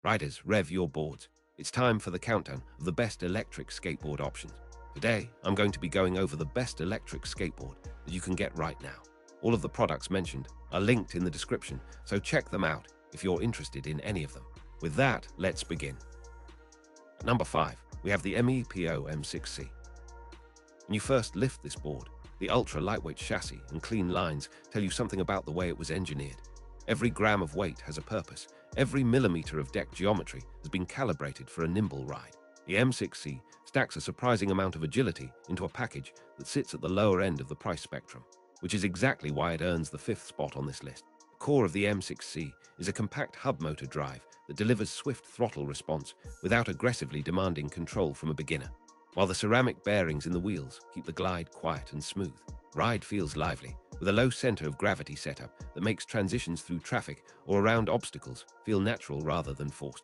Riders, rev your boards. It's time for the countdown of the best electric skateboard options. Today, I'm going to be going over the best electric skateboard that you can get right now. All of the products mentioned are linked in the description, so check them out if you're interested in any of them. With that, let's begin. At number 5, we have the MEEPO M6c. When you first lift this board, the ultra-lightweight chassis and clean lines tell you something about the way it was engineered. Every gram of weight has a purpose. Every millimeter of deck geometry has been calibrated for a nimble ride. The M6c stacks a surprising amount of agility into a package that sits at the lower end of the price spectrum, which is exactly why it earns the 5th spot on this list. The core of the M6c is a compact hub motor drive that delivers swift throttle response without aggressively demanding control from a beginner. While the ceramic bearings in the wheels keep the glide quiet and smooth, ride feels lively, with a low center of gravity setup that makes transitions through traffic or around obstacles feel natural rather than forced.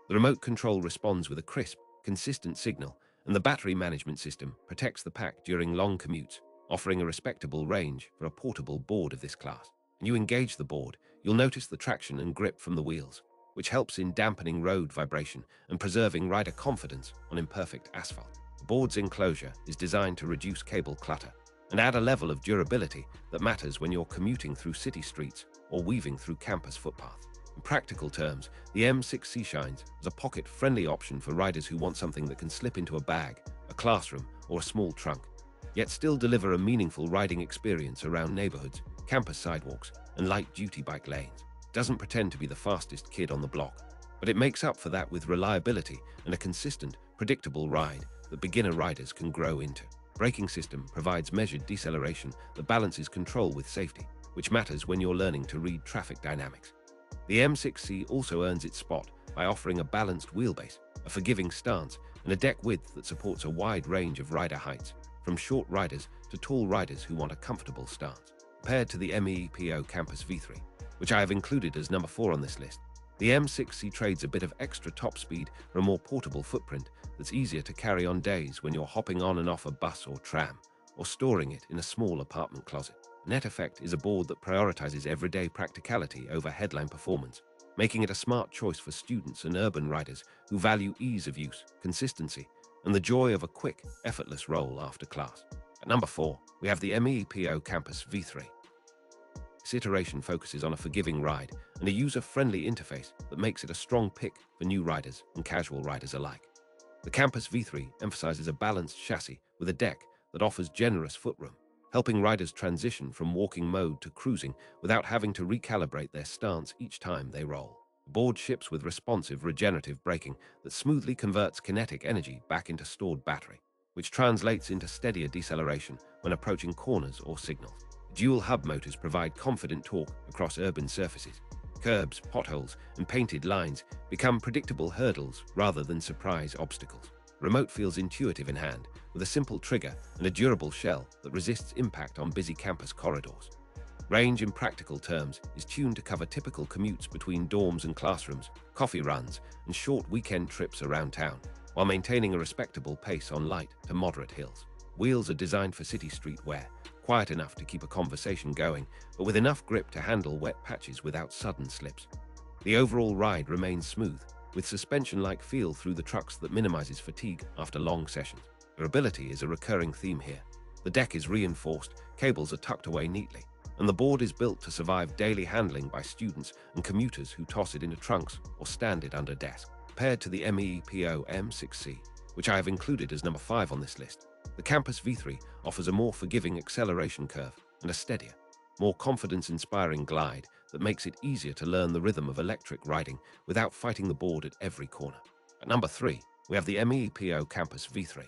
The remote control responds with a crisp, consistent signal, and the battery management system protects the pack during long commutes, offering a respectable range for a portable board of this class. When you engage the board, you'll notice the traction and grip from the wheels, which helps in dampening road vibration and preserving rider confidence on imperfect asphalt. The board's enclosure is designed to reduce cable clutter and add a level of durability that matters when you're commuting through city streets or weaving through campus footpaths. In practical terms, the M6c shines as a pocket-friendly option for riders who want something that can slip into a bag, a classroom, or a small trunk, yet still deliver a meaningful riding experience around neighborhoods, campus sidewalks, and light-duty bike lanes. It doesn't pretend to be the fastest kid on the block, but it makes up for that with reliability and a consistent, predictable ride that beginner riders can grow into. Braking system provides measured deceleration that balances control with safety, which matters when you're learning to read traffic dynamics. The M6c also earns its spot by offering a balanced wheelbase, a forgiving stance, and a deck width that supports a wide range of rider heights, from short riders to tall riders who want a comfortable stance. Compared to the MEEPO Campus V3, which I have included as number 4 on this list, the M6c trades a bit of extra top speed for a more portable footprint that's easier to carry on days when you're hopping on and off a bus or tram, or storing it in a small apartment closet. Net effect is a board that prioritizes everyday practicality over headline performance, making it a smart choice for students and urban riders who value ease of use, consistency, and the joy of a quick, effortless roll after class. At number 4, we have the MEEPO Campus V3. This iteration focuses on a forgiving ride and a user-friendly interface that makes it a strong pick for new riders and casual riders alike. The Campus V3 emphasizes a balanced chassis with a deck that offers generous footroom, helping riders transition from walking mode to cruising without having to recalibrate their stance each time they roll. The board ships with responsive regenerative braking that smoothly converts kinetic energy back into stored battery, which translates into steadier deceleration when approaching corners or signals. Dual hub motors provide confident torque across urban surfaces. Curbs, potholes, and painted lines become predictable hurdles rather than surprise obstacles. Remote feels intuitive in hand, with a simple trigger and a durable shell that resists impact on busy campus corridors. Range in practical terms is tuned to cover typical commutes between dorms and classrooms, coffee runs, and short weekend trips around town, while maintaining a respectable pace on light to moderate hills. Wheels are designed for city street wear, quiet enough to keep a conversation going, but with enough grip to handle wet patches without sudden slips. The overall ride remains smooth, with suspension-like feel through the trucks that minimizes fatigue after long sessions. Durability is a recurring theme here. The deck is reinforced, cables are tucked away neatly, and the board is built to survive daily handling by students and commuters who toss it into trunks or stand it under desk. Compared to the MEEPO M6c, which I have included as number 5 on this list, the Campus V3 offers a more forgiving acceleration curve and a steadier, more confidence-inspiring glide that makes it easier to learn the rhythm of electric riding without fighting the board at every corner. At number 3, we have the MEEPO Campus V3.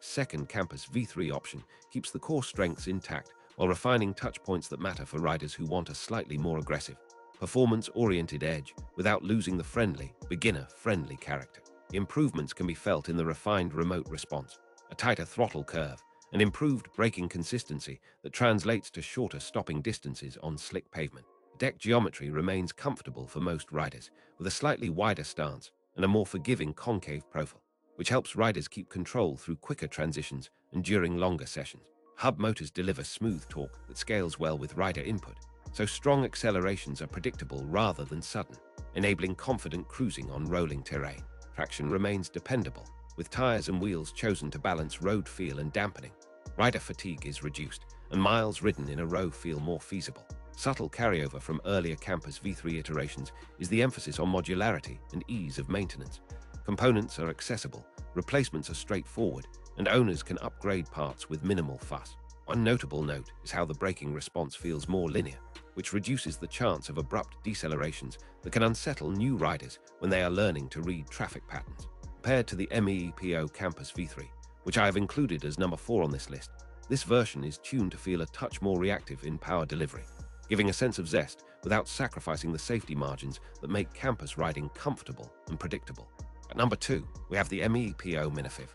Second Campus V3 option keeps the core strengths intact while refining touch points that matter for riders who want a slightly more aggressive, performance-oriented edge without losing the friendly, beginner-friendly character. The improvements can be felt in the refined remote response, a tighter throttle curve, and improved braking consistency that translates to shorter stopping distances on slick pavement. Deck geometry remains comfortable for most riders, with a slightly wider stance and a more forgiving concave profile, which helps riders keep control through quicker transitions and during longer sessions. Hub motors deliver smooth torque that scales well with rider input, so strong accelerations are predictable rather than sudden, enabling confident cruising on rolling terrain. Traction remains dependable, with tires and wheels chosen to balance road feel and dampening. Rider fatigue is reduced, and miles ridden in a row feel more feasible. Subtle carryover from earlier Campus V3 iterations is the emphasis on modularity and ease of maintenance. Components are accessible, replacements are straightforward, and owners can upgrade parts with minimal fuss. One notable note is how the braking response feels more linear, which reduces the chance of abrupt decelerations that can unsettle new riders when they are learning to read traffic patterns. Compared to the MEEPO Campus V3, which I have included as number 4 on this list, this version is tuned to feel a touch more reactive in power delivery, giving a sense of zest without sacrificing the safety margins that make campus riding comfortable and predictable. At number 2, we have the MEEPO M6c.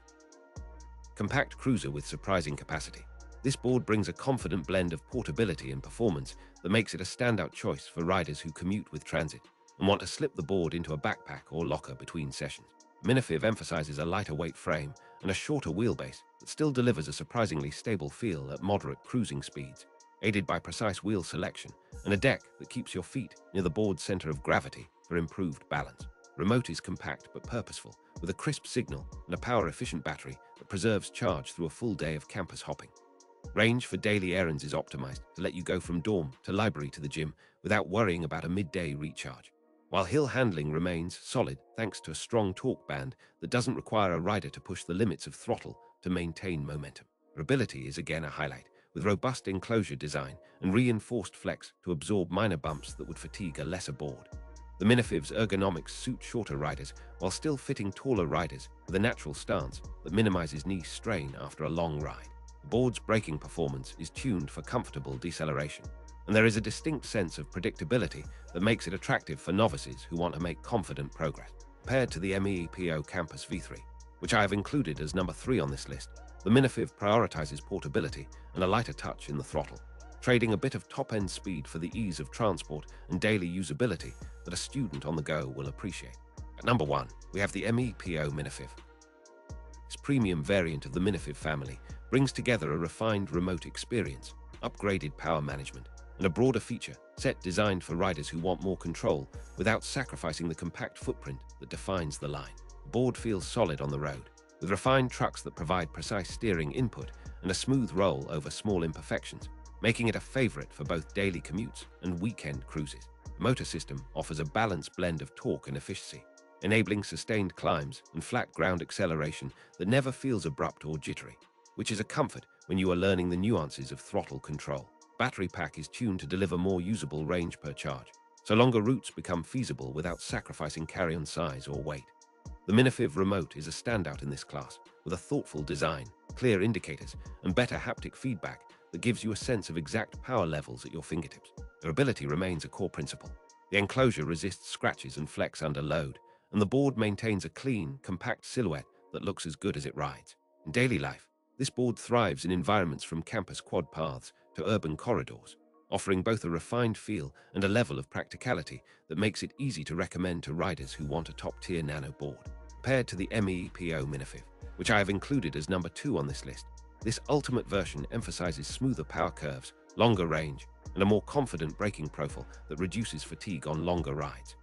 Compact cruiser with surprising capacity. This board brings a confident blend of portability and performance that makes it a standout choice for riders who commute with transit and want to slip the board into a backpack or locker between sessions. M6c emphasizes a lighter weight frame and a shorter wheelbase that still delivers a surprisingly stable feel at moderate cruising speeds, aided by precise wheel selection and a deck that keeps your feet near the board's center of gravity for improved balance. Remote is compact but purposeful, with a crisp signal and a power-efficient battery that preserves charge through a full day of campus hopping. Range for daily errands is optimized to let you go from dorm to library to the gym without worrying about a midday recharge, while hill handling remains solid thanks to a strong torque band that doesn't require a rider to push the limits of throttle to maintain momentum. Durability is again a highlight, with robust enclosure design and reinforced flex to absorb minor bumps that would fatigue a lesser board. The M6c's ergonomics suit shorter riders while still fitting taller riders with a natural stance that minimizes knee strain after a long ride. The board's braking performance is tuned for comfortable deceleration, and there is a distinct sense of predictability that makes it attractive for novices who want to make confident progress. Compared to the MEEPO Campus V3, which I have included as number 3 on this list, the M6c prioritizes portability and a lighter touch in the throttle, trading a bit of top-end speed for the ease of transport and daily usability that a student on the go will appreciate. At number 1, we have the MEEPO M6c. This premium variant of the M6c family brings together a refined remote experience, upgraded power management, and a broader feature set designed for riders who want more control without sacrificing the compact footprint that defines the line. The board feels solid on the road, with refined trucks that provide precise steering input and a smooth roll over small imperfections, making it a favorite for both daily commutes and weekend cruises. The motor system offers a balanced blend of torque and efficiency, enabling sustained climbs and flat ground acceleration that never feels abrupt or jittery, which is a comfort when you are learning the nuances of throttle control. Battery pack is tuned to deliver more usable range per charge, so longer routes become feasible without sacrificing carry-on size or weight. The M6c remote is a standout in this class, with a thoughtful design, clear indicators, and better haptic feedback that gives you a sense of exact power levels at your fingertips. Durability remains a core principle. The enclosure resists scratches and flex under load, and the board maintains a clean, compact silhouette that looks as good as it rides. In daily life, this board thrives in environments from campus quad paths to urban corridors, offering both a refined feel and a level of practicality that makes it easy to recommend to riders who want a top-tier nano board. Compared to the MEEPO M6c, which I have included as number 2 on this list, this ultimate version emphasizes smoother power curves, longer range, and a more confident braking profile that reduces fatigue on longer rides.